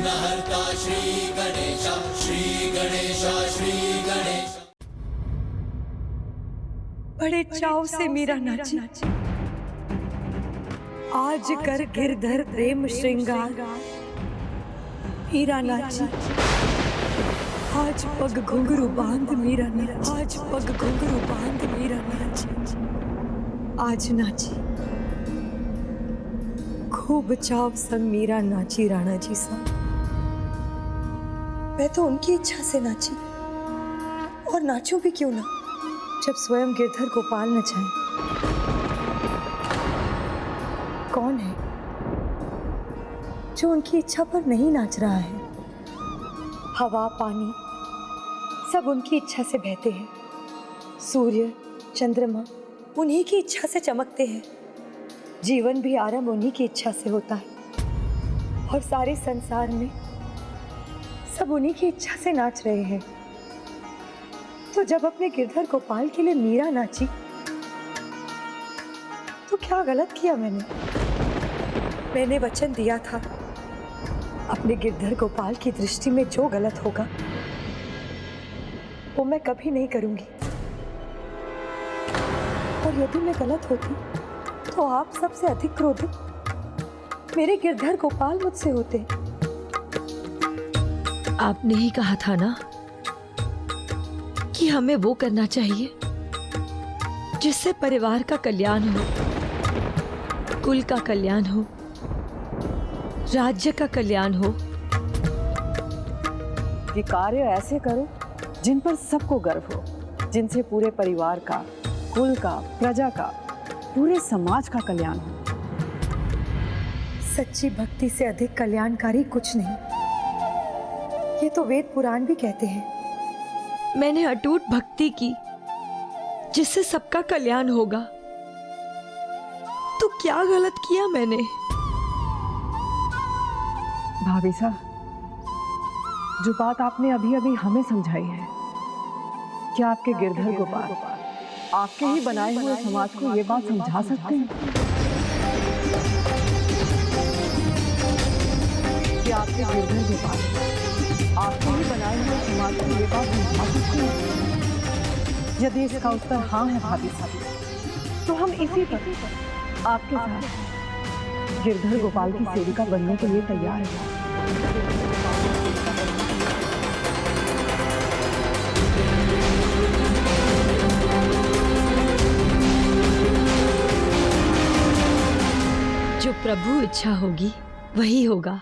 विघ्नहर्ता श्री गणेश, श्री गणेश, श्री गणेश। बड़े चाव से मीरा नाची, आज कर गिरधर प्रेम श्रृंगार। मीरा नाची, आज पग घुंघरू बांध मीरा नाची, आज पग घुंघरू बांध मीरा नाची, आज नाची खूब चाव संग मीरा नाची राणा जी संग। मैं तो उनकी इच्छा से नाची, और नाचूं भी क्यों ना जब स्वयं गिरधर गोपाल न चाहे। कौन है जो उनकी इच्छा पर नहीं नाच रहा है? हवा पानी सब उनकी इच्छा से बहते हैं, सूर्य चंद्रमा उन्हीं की इच्छा से चमकते हैं, जीवन भी आरंभ उन्हीं की इच्छा से होता है, और सारे संसार में सब उन्हीं की इच्छा से नाच रहे हैं। तो जब अपने गिरधर गोपाल के लिए मीरा नाची तो क्या गलत किया मैंने वचन दिया था अपने गिरधर गोपाल की दृष्टि में जो गलत होगा वो मैं कभी नहीं करूंगी। और यदि मैं गलत होती तो आप सबसे अधिक क्रोधित मेरे गिरधर गोपाल मुझसे होते। आपने ही कहा था ना कि हमें वो करना चाहिए जिससे परिवार का कल्याण हो, कुल का कल्याण हो, राज्य का कल्याण हो। ये कार्य ऐसे करो जिन पर सबको गर्व हो, जिनसे पूरे परिवार का, कुल का, प्रजा का, पूरे समाज का कल्याण हो। सच्ची भक्ति से अधिक कल्याणकारी कुछ नहीं, ये तो वेद पुराण भी कहते हैं। मैंने अटूट भक्ति की जिससे सबका कल्याण होगा, तो क्या गलत किया मैंने? भाभी साहब, जो बात आपने अभी अभी हमें समझाई है, क्या आपके गिरधर गोपाल आपके ही बनाए हुए समाज को ये बात समझा सकते हैं? क्या आपके गिरधर गोपाल आपके ही बनाए हुए समाज को ये बात समझा सकते हैं? यदि इसका उत्तर हाँ है भाभी साहब, तो हम इसी पर आपके साथ गिरधर गोपाल की सेविका बनने के लिए तैयार हैं। जो प्रभु इच्छा होगी वही होगा।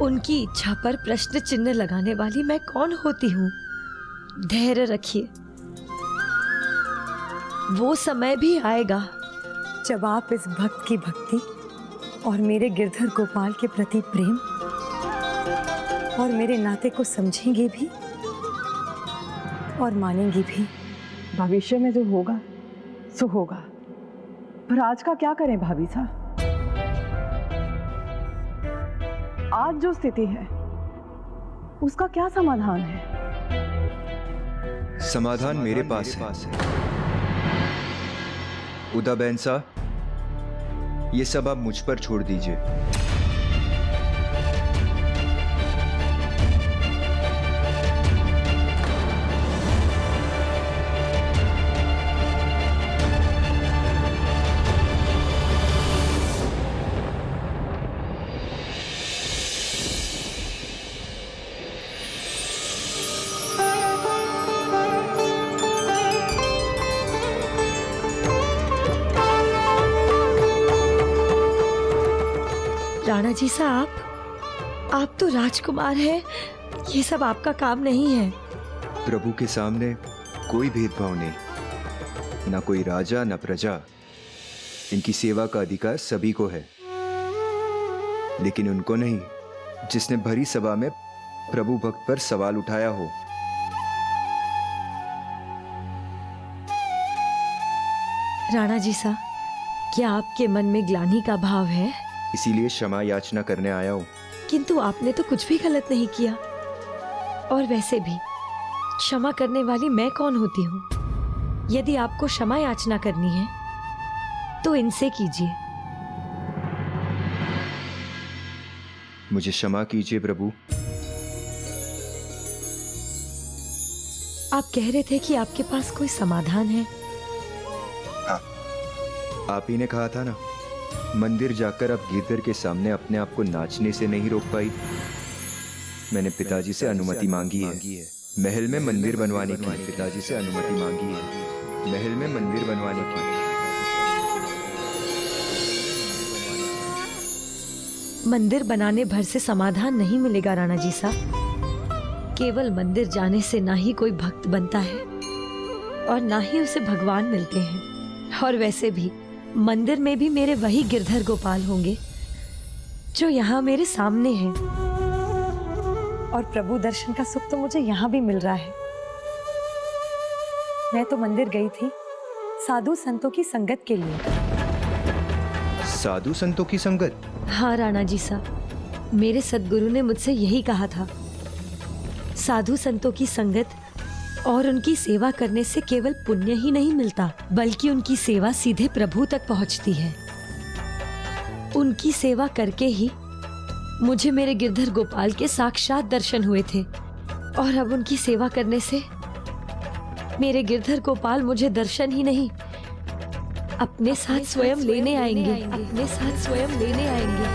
उनकी इच्छा पर प्रश्न चिन्ह लगाने वाली मैं कौन होती हूँ? धैर्य रखिए, वो समय भी आएगा जब आप इस भक्त की भक्ति और मेरे गिरधर गोपाल के प्रति प्रेम और मेरे नाते को समझेंगे भी और मानेंगी भी। भविष्य में जो होगा सो होगा, पर आज का क्या करें भाभी साहब? आज जो स्थिति है उसका क्या समाधान है? समाधान मेरे पास है। उदा बहन साहब, ये सब आप मुझ पर छोड़ दीजिए। राणा जी साहब, आप तो राजकुमार हैं, ये सब आपका काम नहीं है। प्रभु के सामने कोई भेदभाव नहीं, ना कोई राजा ना प्रजा। इनकी सेवा का अधिकार सभी को है, लेकिन उनको नहीं जिसने भरी सभा में प्रभु भक्त पर सवाल उठाया हो। राणा जी साहब, क्या आपके मन में ग्लानि का भाव है? इसीलिए क्षमा याचना करने आया हूँ। किंतु आपने तो कुछ भी गलत नहीं किया, और वैसे भी क्षमा करने वाली मैं कौन होती हूँ? यदि आपको क्षमा याचना करनी है तो इनसे कीजिए। मुझे क्षमा कीजिए प्रभु। आप कह रहे थे कि आपके पास कोई समाधान है। आप ही ने कहा था ना, मंदिर जाकर आप गिरधर के सामने अपने आप को नाचने से नहीं रोक पाई। मैंने पिताजी से अनुमति मांगी है महल में मंदिर बनवाने की। पिताजी से अनुमति मांगी है महल में मंदिर बनवाने की। मंदिर बनाने भर से समाधान नहीं मिलेगा राणा जी साहब। केवल मंदिर जाने से ना ही कोई भक्त बनता है और ना ही उसे भगवान मिलते हैं। और वैसे भी मंदिर में भी मेरे वही गिरधर गोपाल होंगे जो यहाँ मेरे सामने हैं। और प्रभु दर्शन का सुख तो मुझे यहाँ भी मिल रहा है। मैं तो मंदिर गई थी साधु संतों की संगत के लिए। साधु संतों की संगत? हाँ राणा जी साहब, मेरे सद्गुरु ने मुझसे यही कहा था। साधु संतों की संगत और उनकी सेवा करने से केवल पुण्य ही नहीं मिलता, बल्कि उनकी सेवा सीधे प्रभु तक पहुंचती है। उनकी सेवा करके ही मुझे मेरे गिरधर गोपाल के साक्षात दर्शन हुए थे, और अब उनकी सेवा करने से मेरे गिरधर गोपाल मुझे दर्शन ही नहीं, अपने साथ स्वयं लेने आएंगे। अपने साथ स्वयं लेने आएंगे।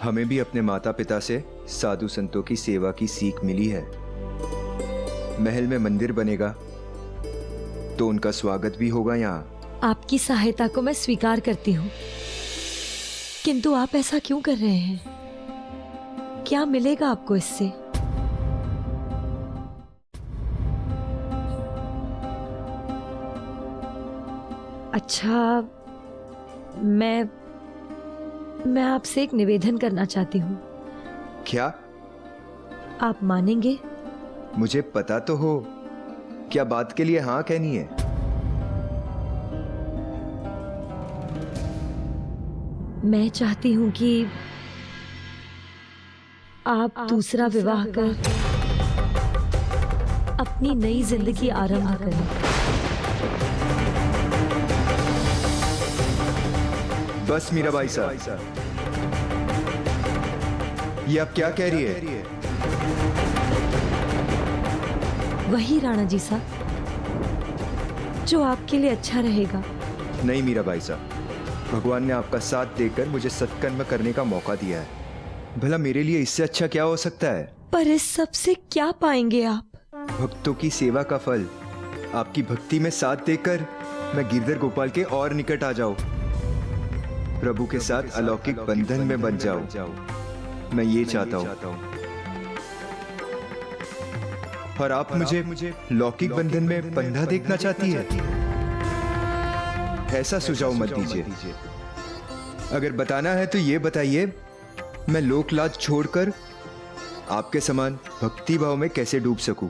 हमें भी अपने माता पिता से साधु संतों की सेवा की सीख मिली है। महल में मंदिर बनेगा तो उनका स्वागत भी होगा यहाँ। आपकी सहायता को मैं स्वीकार करती हूँ, किंतु आप ऐसा क्यों कर रहे हैं? क्या मिलेगा आपको इससे? अच्छा, मैं आपसे एक निवेदन करना चाहती हूँ। क्या? आप मानेंगे? मुझे पता तो हो क्या बात के लिए हाँ कहनी है। मैं चाहती हूँ कि आप दूसरा विवाह कर अपनी नई जिंदगी आरंभ करें। बस मीराबाई साहब, ये आप क्या कह रही है? वही राणा जी साहब जो आपके लिए अच्छा रहेगा। नहीं मीराबाई साहब, भगवान ने आपका साथ देकर मुझे सत्कर्म करने का मौका दिया है। भला मेरे लिए इससे अच्छा क्या हो सकता है? पर इस सब से क्या पाएंगे आप? भक्तों की सेवा का फल। आपकी भक्ति में साथ देकर मैं गिरधर गोपाल के और निकट आ जाऊं, प्रभु के साथ अलौकिक बंधन में बन जाऊं। मैं ये चाहता हूं। और आप मुझे लौकिक बंधन में बंधा देखना चाहती है? ऐसा सुझाव मत दीजिए। अगर बताना है तो ये बताइए, मैं लोक लाज छोड़कर आपके समान भक्ति भाव में कैसे डूब सकूं?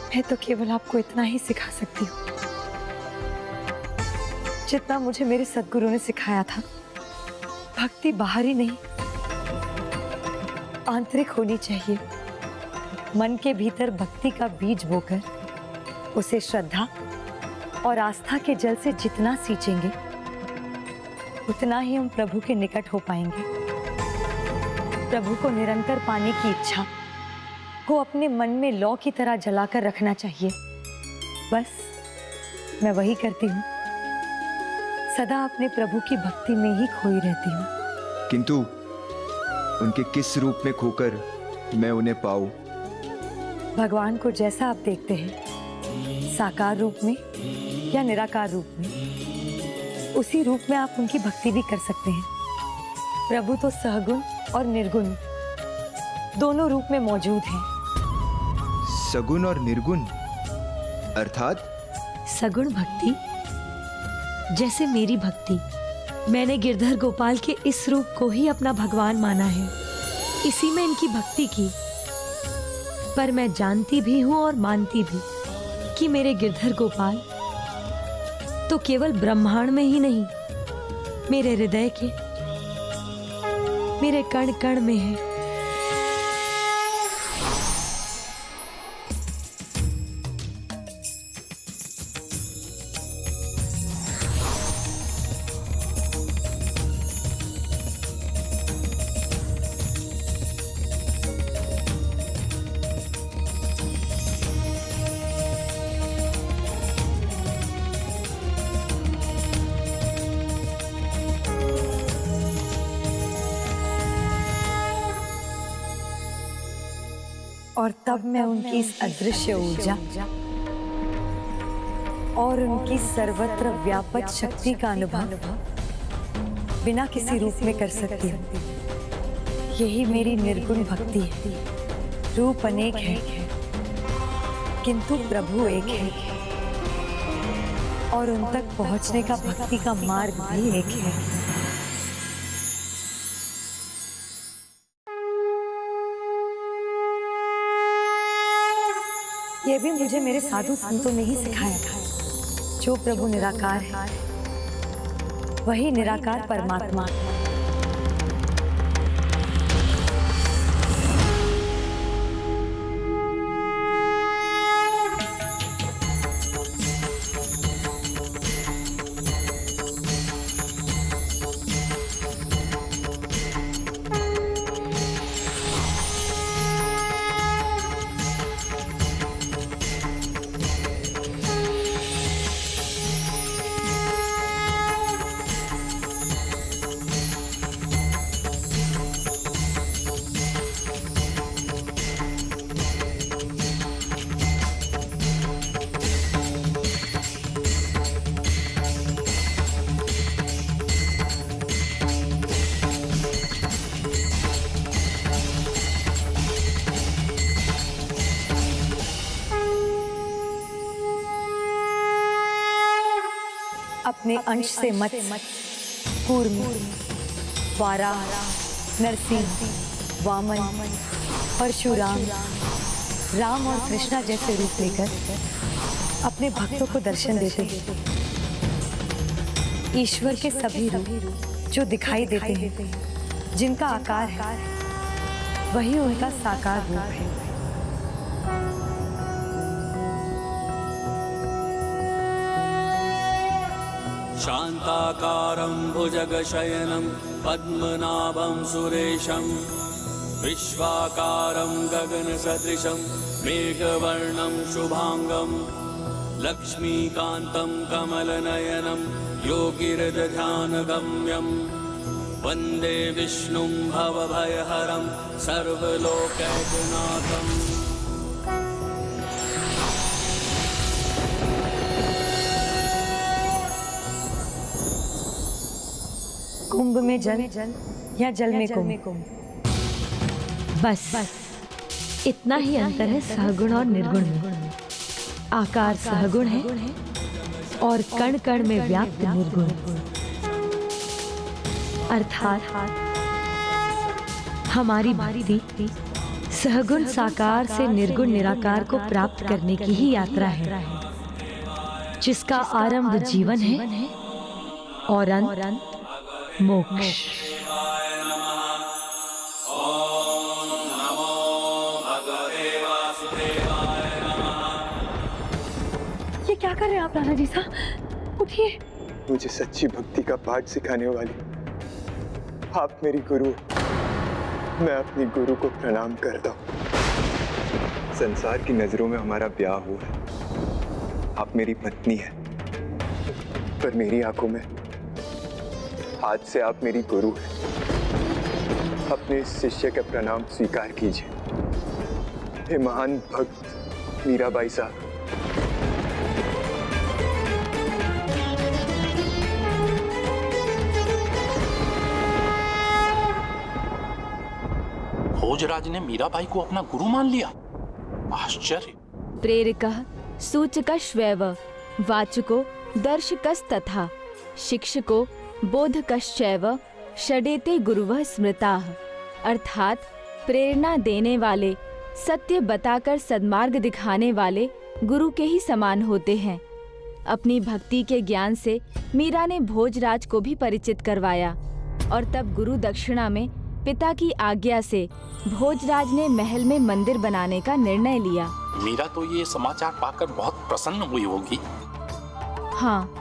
मैं तो केवल आपको इतना ही सिखा सकती हूँ जितना मुझे मेरे सद्गुरु ने सिखाया था। भक्ति बाहरी नहीं, आंतरिक होनी चाहिए। मन के भीतर भक्ति का बीज बोकर उसे श्रद्धा और आस्था के जल से जितना सींचेंगे, उतना ही हम प्रभु के निकट हो पाएंगे। प्रभु को निरंतर पाने की इच्छा को अपने मन में लौ की तरह जलाकर रखना चाहिए। बस मैं वही करती हूँ, सदा अपने प्रभु की भक्ति में ही खोई रहती हूँ। किंतु उनके किस रूप में खोकर मैं उन्हें पाऊं? भगवान को जैसा आप देखते हैं, साकार रूप में या निराकार रूप में, उसी रूप में आप उनकी भक्ति भी कर सकते हैं। प्रभु तो सहगुण और निर्गुण दोनों रूप में मौजूद हैं। सगुण और निर्गुण अर्थात? सगुण भक्ति जैसे मेरी भक्ति, मैंने गिरधर गोपाल के इस रूप को ही अपना भगवान माना है, इसी में इनकी भक्ति की। पर मैं जानती भी हूं और मानती भी कि मेरे गिरधर गोपाल तो केवल ब्रह्मांड में ही नहीं, मेरे हृदय के, मेरे कण कण में है। और तब मैं उनकी इस अदृश्य ऊर्जा और उनकी सर्वत्र व्यापक शक्ति का अनुभव बिना किसी रूप में कर सकती हूँ। यही मेरी निर्गुण भक्ति है। रूप अनेक है किंतु प्रभु एक है, और उन तक पहुंचने का भक्ति का मार्ग भी एक है। यह भी मुझे मेरे साधु संतों ने ही सिखाया था। जो प्रभु निराकार है वही निराकार परमात्मा है। अपने अंश से मत कूर्म, वाराह, नरसिंह, वामन, परशुराम, राम और कृष्णा जैसे रूप लेकर अपने भक्तों को दर्शन देते हैं। ईश्वर के सभी रूप जो दिखाई देते हैं, जिनका आकार है वही उनका साकार रूप है। शान्ताकारं भुजगशयनं पद्मनाभं सुरेशं विश्वाकारं गगनसदृशं मेघवर्णं शुभांगं लक्ष्मीकान्तं कमलनयनं योगिहृदध्यानगम्यं वन्दे विष्णुं भवभयहरं सर्वलोकैकनाथम्। कुंभ में जल या जल में कुंभ, बस इतना ही अंतर है सहगुण और निर्गुण में। आकार सहगुण है और कण कण में व्याप्त निर्गुण। अर्थात हमारी भक्ति सहगुण साकार से निर्गुण निराकार को प्राप्त करने की ही यात्रा है, जिसका आरंभ जीवन है और अंत मोक्ष। ये क्या कर रहे हैं आप राणा जी साहब? उठिए। मुझे सच्ची भक्ति का पाठ सिखाने वाली आप मेरी गुरु। मैं अपनी गुरु को प्रणाम करता हूँ। संसार की नजरों में हमारा ब्याह हुआ है, आप मेरी पत्नी है, पर मेरी आंखों में आज से आप मेरी गुरु हैं। अपने इस शिष्य के प्रणाम स्वीकार कीजिए। हे महान भक्त मीराबाई साहब। भोजराज ने मीराबाई को अपना गुरु मान लिया। आश्चर्य। प्रेरकः सूचकश्वैव वाचको दर्शकस्तथा शिक्षको बोधकश्चैव षडेते गुरुवः स्मृताः। अर्थात प्रेरणा देने वाले, सत्य बताकर सद्मार्ग दिखाने वाले गुरु के ही समान होते हैं। अपनी भक्ति के ज्ञान से मीरा ने भोजराज को भी परिचित करवाया और तब गुरु दक्षिणा में पिता की आज्ञा से भोजराज ने महल में मंदिर बनाने का निर्णय लिया। मीरा तो ये समाचार पाकर बहुत प्रसन्न हुई होगी। हाँ,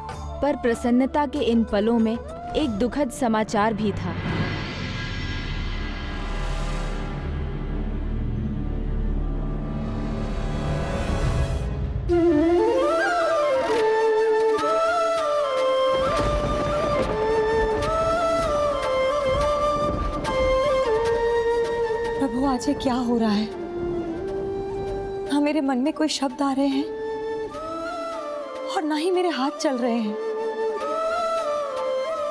पर प्रसन्नता के इन पलों में एक दुखद समाचार भी था। प्रभु आज ये क्या हो रहा है? मेरे मन में कोई शब्द आ रहे हैं और ना ही मेरे हाथ चल रहे हैं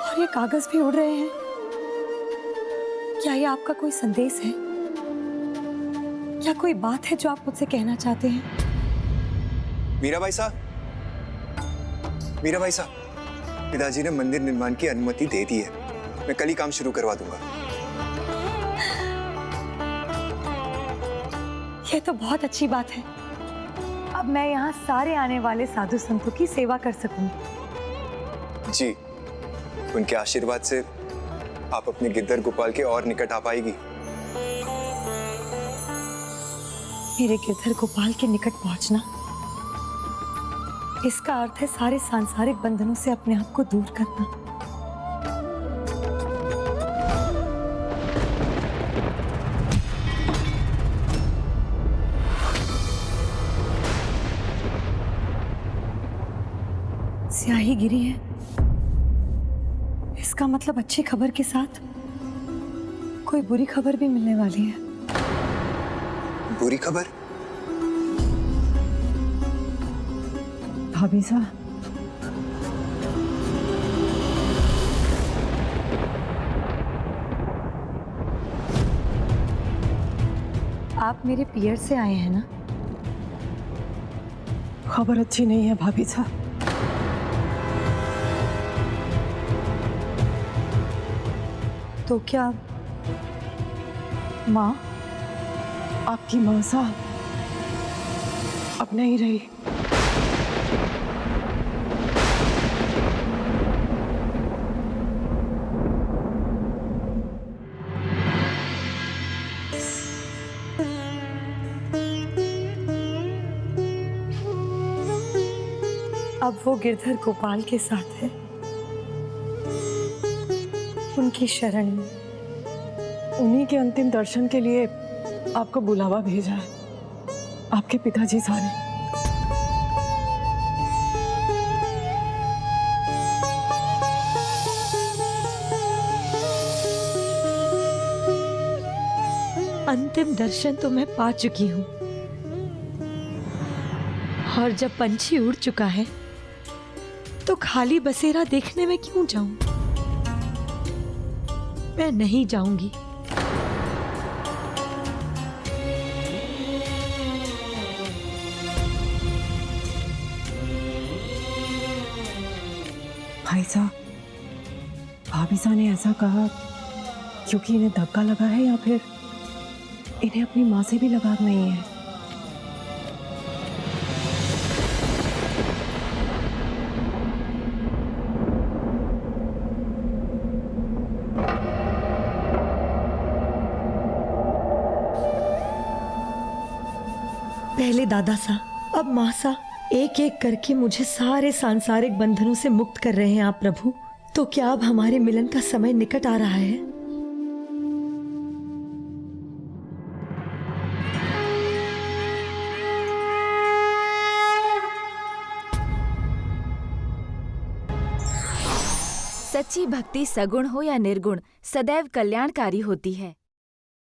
और ये कागज भी उड़ रहे हैं। क्या ये आपका कोई संदेश है? क्या कोई बात है जो आप मुझसे कहना चाहते हैं? मीराबाई साहब, मीराबाई साहब, पिताजी ने मंदिर निर्माण की अनुमति दे दी है। मैं कल ही काम शुरू करवा दूंगा। ये तो बहुत अच्छी बात है। अब मैं यहाँ सारे आने वाले साधु संतों की सेवा कर सकूंगी। जी, उनके आशीर्वाद से आप अपने गिद्दर गोपाल के और निकट आ पाएगी। मेरे गिरधर गोपाल के निकट पहुंचना, इसका अर्थ है सारे सांसारिक बंधनों से अपने आप को दूर करना। स्याही गिरी है, इसका मतलब अच्छी खबर के साथ कोई बुरी खबर भी मिलने वाली है। बुरी खबर? भाभी साहब, आप मेरे पियर से आए हैं ना? खबर अच्छी नहीं है भाभी साहब। तो क्या माँ? आपकी माँ साहब अब नहीं रही। अब वो गिरधर गोपाल के साथ है, उनकी शरण में। उन्हीं के अंतिम दर्शन के लिए आपको बुलावा भेजा है आपके पिताजी सारे। अंतिम दर्शन तो मैं पा चुकी हूँ, और जब पंछी उड़ चुका है तो खाली बसेरा देखने में क्यों जाऊं? मैं नहीं जाऊंगी। भाई साहब, भाभी साहब ने ऐसा कहा क्योंकि इन्हें धक्का लगा है या फिर इन्हें अपनी माँ से भी लगाव नहीं है? पहले दादा सा, अब माँ सा, एक एक करके मुझे सारे सांसारिक बंधनों से मुक्त कर रहे हैं आप प्रभु। तो क्या अब हमारे मिलन का समय निकट आ रहा है? सच्ची भक्ति सगुण हो या निर्गुण सदैव कल्याणकारी होती है।